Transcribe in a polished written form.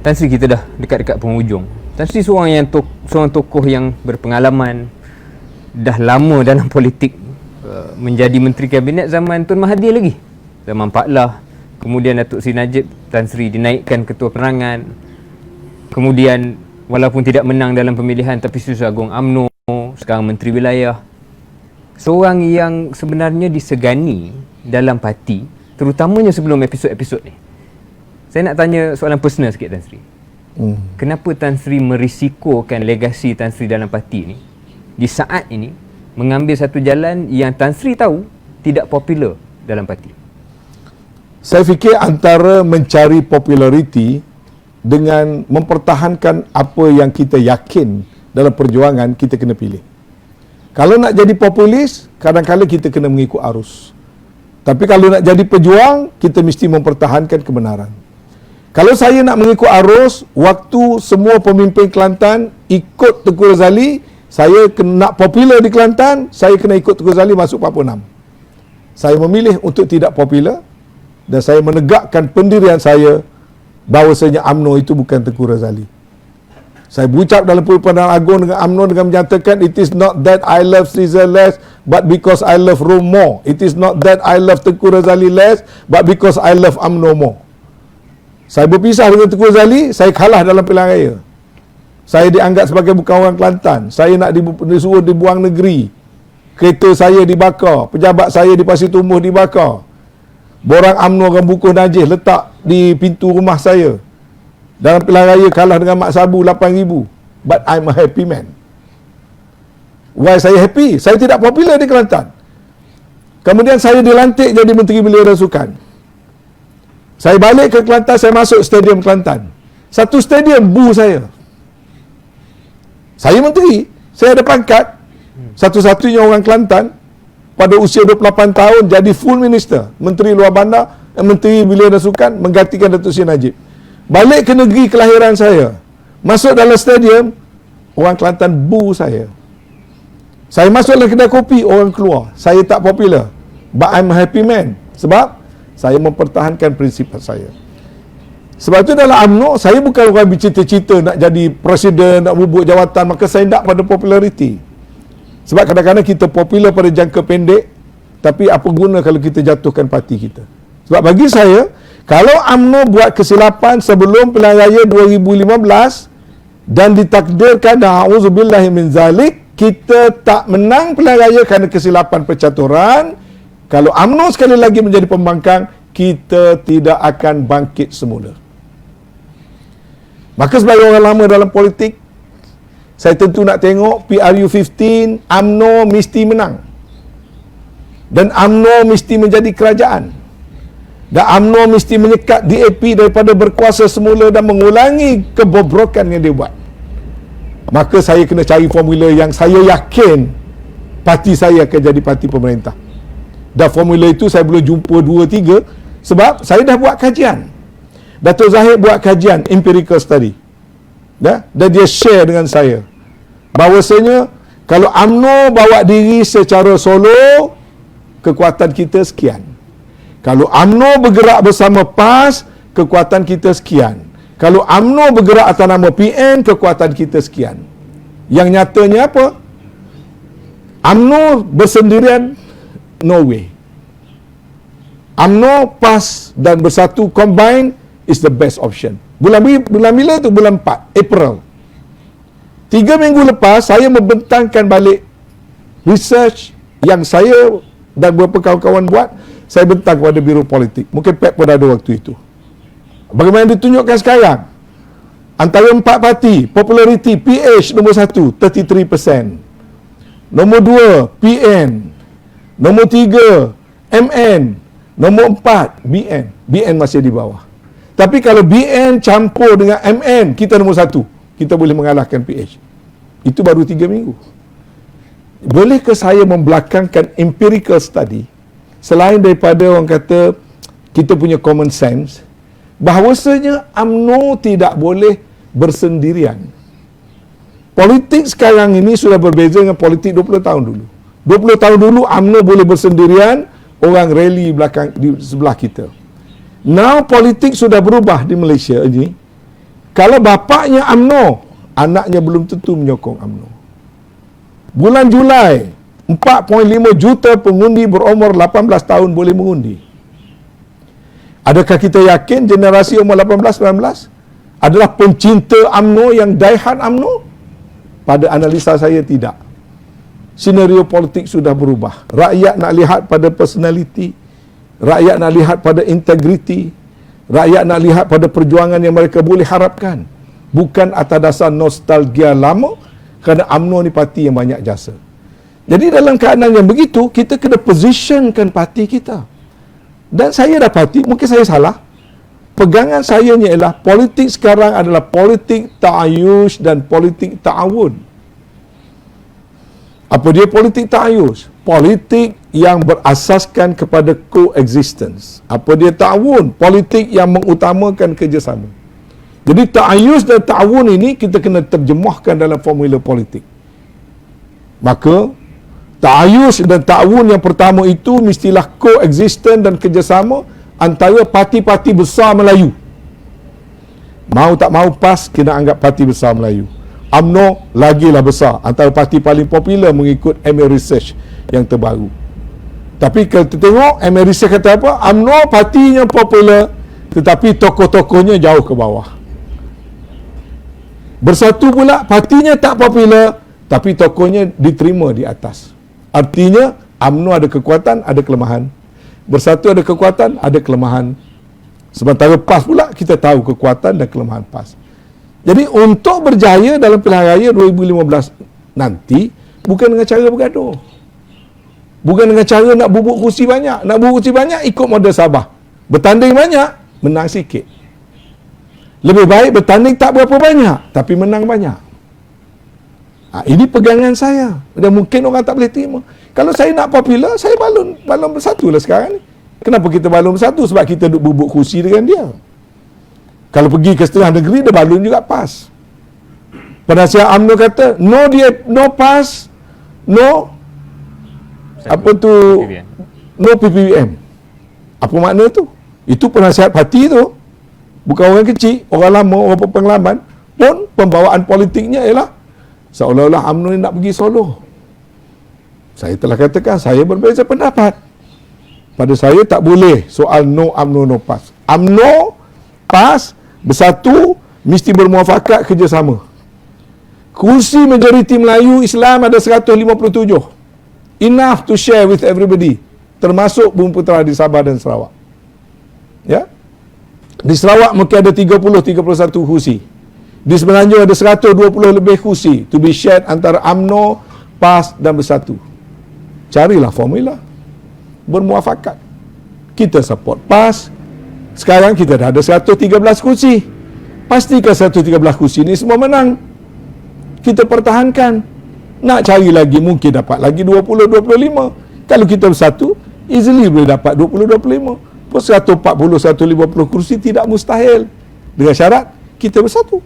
Tan Sri kita dah dekat-dekat penghujung. Tan Sri seorang tokoh yang berpengalaman, dah lama dalam politik, menjadi Menteri Kabinet zaman Tun Mahathir lagi, zaman Pak Lah. Kemudian Datuk Seri Najib, Tan Sri dinaikkan Ketua Penerangan. Kemudian walaupun tidak menang dalam pemilihan, tapi Susah Agung UMNO, sekarang Menteri Wilayah. Seorang yang sebenarnya disegani dalam parti, terutamanya sebelum episod-episod ni. Saya nak tanya soalan personal sikit, Tan Sri. Kenapa Tan Sri merisikokan legasi Tan Sri dalam parti ni di saat ini, mengambil satu jalan yang Tan Sri tahu tidak popular dalam parti? Saya fikir antara mencari populariti dengan mempertahankan apa yang kita yakin dalam perjuangan, kita kena pilih. Kalau nak jadi populis, kadang-kadang kita kena mengikut arus. Tapi kalau nak jadi pejuang, kita mesti mempertahankan kebenaran. Kalau saya nak mengikut arus, waktu semua pemimpin Kelantan ikut Tengku Razali, saya nak popular di Kelantan, saya kena ikut Tengku Razali masuk 46. Saya memilih untuk tidak popular dan saya menegakkan pendirian saya bahawasanya UMNO itu bukan Tengku Razali. Saya berucap dalam Perhimpunan Agung dengan UMNO dengan menyatakan, it is not that I love Caesar less, but because I love Rome more. It is not that I love Tengku Razali less, but because I love UMNO more. Saya berpisah dengan Tengku Razali, saya kalah dalam pilihan raya. Saya dianggap sebagai bukan orang Kelantan. Saya nak disuruh dibuang negeri. Kereta saya dibakar, pejabat saya di Pasir Tumbuh dibakar. Borang UMNO orang bungkus najis letak di pintu rumah saya. Dalam pilihan raya kalah dengan Mak Sabu 8,000. But I'm a happy man. Why saya happy? Saya tidak popular di Kelantan. Kemudian saya dilantik jadi Menteri Belia dan Sukan. Saya balik ke Kelantan, saya masuk Stadium Kelantan. Satu stadium bu saya. Saya menteri, saya ada pangkat. Satu-satunya orang Kelantan pada usia 28 tahun jadi full minister, Menteri Luar Bandar, Menteri Belia dan Sukan, menggantikan Datuk Seri Najib. Balik ke negeri kelahiran saya, masuk dalam stadium, orang Kelantan bu saya. Saya masuk dalam kedai kopi, orang keluar. Saya tak popular, but I'm a happy man. Sebab saya mempertahankan prinsip saya. Sebab itu dalam UMNO, saya bukan orang bercita-cita nak jadi presiden, nak bubuh jawatan, maka saya tak pada populariti. Sebab kadang-kadang kita popular pada jangka pendek, tapi apa guna kalau kita jatuhkan parti kita. Sebab bagi saya, kalau UMNO buat kesilapan sebelum pilihan raya 2015 dan ditakdirkan, na'udzubillahi min zalik, kita tak menang pilihan raya kerana kesilapan percaturan, kalau UMNO sekali lagi menjadi pembangkang, kita tidak akan bangkit semula. Maka sebagai orang lama dalam politik, saya tentu nak tengok PRU15, UMNO mesti menang. Dan UMNO mesti menjadi kerajaan. Dan UMNO mesti menyekat DAP daripada berkuasa semula dan mengulangi kebobrokan yang dia buat. Maka saya kena cari formula yang saya yakin parti saya akan jadi parti pemerintah. Dan formula itu saya belum jumpa 2-3 sebab saya dah buat kajian. Datuk Zahid buat kajian empirical study. Dan dia share dengan saya bahawasanya kalau UMNO bawa diri secara solo, kekuatan kita sekian. Kalau UMNO bergerak bersama PAS, kekuatan kita sekian. Kalau UMNO bergerak atas nama PN, kekuatan kita sekian. Yang nyatanya apa? UMNO bersendirian, no way. UMNO, PAS dan bersatu combine is the best option. Bulan bila tu? Bulan 4 April. 3 minggu lepas saya membentangkan balik research yang saya dan beberapa kawan-kawan buat. Saya bentang kepada Biro Politik. Mungkin PEP pun ada waktu itu. Bagaimana ditunjukkan sekarang? Antara 4 parti, populariti PH nombor 1, 33%. Nombor 2, PN. Nombor 3, MN. Nombor 4, BN. BN masih di bawah. Tapi kalau BN campur dengan MN, kita nombor 1. Kita boleh mengalahkan PH. Itu baru 3 minggu. Bolehkah saya membelakangkan empirical study selain daripada orang kata kita punya common sense bahawasanya UMNO tidak boleh bersendirian. Politik sekarang ini sudah berbeza dengan politik 20 tahun dulu. 20 tahun dulu UMNO boleh bersendirian, orang rally belakang di sebelah kita. Now politik sudah berubah di Malaysia ini. Kalau bapaknya UMNO, anaknya belum tentu menyokong UMNO. Bulan Julai, 4.5 juta pengundi berumur 18 tahun boleh mengundi. Adakah kita yakin generasi umur 18-19 adalah pencinta UMNO yang die-hard UMNO? Pada analisa saya tidak. Senario politik sudah berubah. Rakyat nak lihat pada personality, rakyat nak lihat pada integriti, rakyat nak lihat pada perjuangan yang mereka boleh harapkan. Bukan atas dasar nostalgia lama, kerana UMNO ni parti yang banyak jasa. Jadi dalam keadaan yang begitu, kita kena positionkan parti kita. Dan saya dapati, mungkin saya salah, pegangan saya ni ialah politik sekarang adalah politik ta'ayush dan politik ta'awun. Apa dia politik ta'ayush? Politik yang berasaskan kepada coexistence. Apa dia ta'awun? Politik yang mengutamakan kerjasama. Jadi ta'ayush dan ta'awun ini kita kena terjemahkan dalam formula politik. Maka ta'ayush dan ta'awun yang pertama itu mestilah coexistence dan kerjasama antara parti-parti besar Melayu. Mau tak mau PAS kena anggap parti besar Melayu. UMNO lagilah besar, antara parti paling popular mengikut MA Research yang terbaru. Tapi kalau kita tengok MA Research kata apa? UMNO partinya popular tetapi tokoh-tokohnya jauh ke bawah. Bersatu pula partinya tak popular tapi tokohnya diterima di atas. Artinya UMNO ada kekuatan, ada kelemahan. Bersatu ada kekuatan, ada kelemahan. Sementara PAS pula kita tahu kekuatan dan kelemahan PAS. Jadi untuk berjaya dalam pilihan raya 2015 nanti, bukan dengan cara bergaduh. Bukan dengan cara nak bubuk kursi banyak. Nak bubuk kursi banyak, ikut model Sabah. Bertanding banyak, menang sikit. Lebih baik bertanding tak berapa banyak, tapi menang banyak. Ini pegangan saya. Dan mungkin orang tak boleh terima. Kalau saya nak popular, saya balon bersatu lah sekarang ni. Kenapa kita balon bersatu? Sebab kita duk bubuk kursi dengan dia. Kalau pergi ke setengah negeri, dia balon juga PAS. Penasihat UMNO kata, no PAS, no apa tu, no PPBM. Apa makna tu? Itu penasihat parti tu. Bukan orang kecil, orang lama, orang berpengalaman. Pun pembawaan politiknya ialah seolah-olah UMNO ni nak pergi Solo. Saya telah katakan, saya berbeza pendapat. Pada saya tak boleh soal no UMNO, no PAS. UMNO, PAS, bersatu, mesti bermuafakat kerjasama. Kursi majoriti Melayu Islam ada 157. Enough to share with everybody. Termasuk Bumi Putera di Sabah dan Sarawak. Ya? Di Sarawak mungkin ada 30-31 kursi. Di Semenanjung ada 120 lebih kursi to be shared antara UMNO, PAS dan Bersatu. Carilah formula. Bermuafakat. Kita support PAS. Sekarang kita dah ada 113 kursi. Pastikan 113 kursi ni semua menang. Kita pertahankan. Nak cari lagi mungkin dapat lagi 20-25. Kalau kita bersatu, easily boleh dapat 20-25. Pun 140-150 kursi tidak mustahil. Dengan syarat kita bersatu.